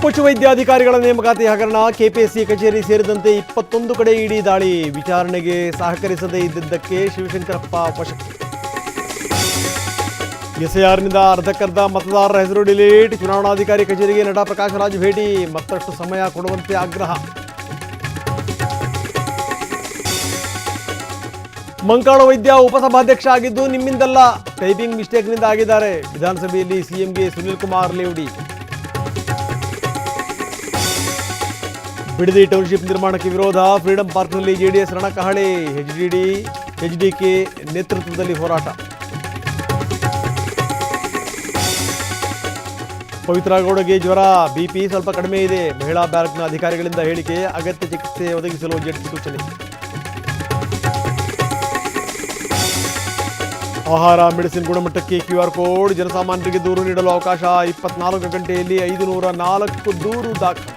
ಪಶುವೈದ್ಯಾಧಿಕಾರಿಗಳ ನೇಮಕಾತಿ ಹಗರಣ, ಕೆಪಿಎಸ್ಸಿ ಕಚೇರಿ ಸೇರಿದಂತೆ 21 ಕಡೆ ಇಡಿ ದಾಳಿ. ವಿಚಾರಣೆಗೆ ಸಹಕರಿಸದೇ ಇದ್ದಿದ್ದಕ್ಕೆ ಶಿವಶಂಕರಪ್ಪ ವಶಕ್ಕೆ. ಎಸ್ಐಆರ್ನಿಂದ ಅರ್ಧಕ್ಕರ್ಧ ಮತದಾರರ ಹೆಸರು ಡಿಲೀಟ್. ಚುನಾವಣಾಧಿಕಾರಿ ಕಚೇರಿಗೆ ನಟ ಪ್ರಕಾಶ್ ರಾಜ್ ಭೇಟಿ. ಮತ್ತಷ್ಟು ಸಮಯ ಕೊಡುವಂತೆ ಆಗ್ರಹ. ಮಂಕಾಳ ವೈದ್ಯ ಉಪಸಭಾಧ್ಯಕ್ಷ ಆಗಿದ್ದು ನಿಮ್ಮಿಂದಲ್ಲ, ಟೈಪಿಂಗ್ ಮಿಸ್ಟೇಕ್ನಿಂದ ಆಗಿದ್ದಾರೆ. ವಿಧಾನಸಭೆಯಲ್ಲಿ ಸಿಎಂಗೆ ಸುನಿಲ್ ಕುಮಾರ್ ಲೇವಡಿ. ಬಿಡದಿ ಟೌನ್ಶಿಪ್ ನಿರ್ಮಾಣಕ್ಕೆ ವಿರೋಧ, ಫ್ರೀಡಂ ಪಾರ್ಕ್ನಲ್ಲಿ ಜೆಡಿಎಸ್ ರಣಕಹಳೆ. ಎಚ್ಡಿಕೆ ನೇತೃತ್ವದಲ್ಲಿ ಹೋರಾಟ. ಪವಿತ್ರ ಗೌಡಗೆ ಜ್ವರ, ಬಿಪಿ ಸ್ವಲ್ಪ ಕಡಿಮೆ ಇದೆ. ಮಹಿಳಾ ಬ್ಯಾಂಕ್ನ ಅಧಿಕಾರಿಗಳಿಂದ ಹೇಳಿಕೆ, ಅಗತ್ಯ ಚಿಕಿತ್ಸೆ ಒದಗಿಸಲು ಜೆಡ್ ಸೂಚನೆ. ಆಹಾರ ಮೆಡಿಸಿನ್ ಗುಣಮಟ್ಟಕ್ಕೆ QR ಕೋಡ್, ಜನಸಾಮಾನ್ಯರಿಗೆ ದೂರು ನೀಡಲು ಅವಕಾಶ. 24 ಗಂಟೆಯಲ್ಲಿ 504 ದೂರು ದಾಖಲು.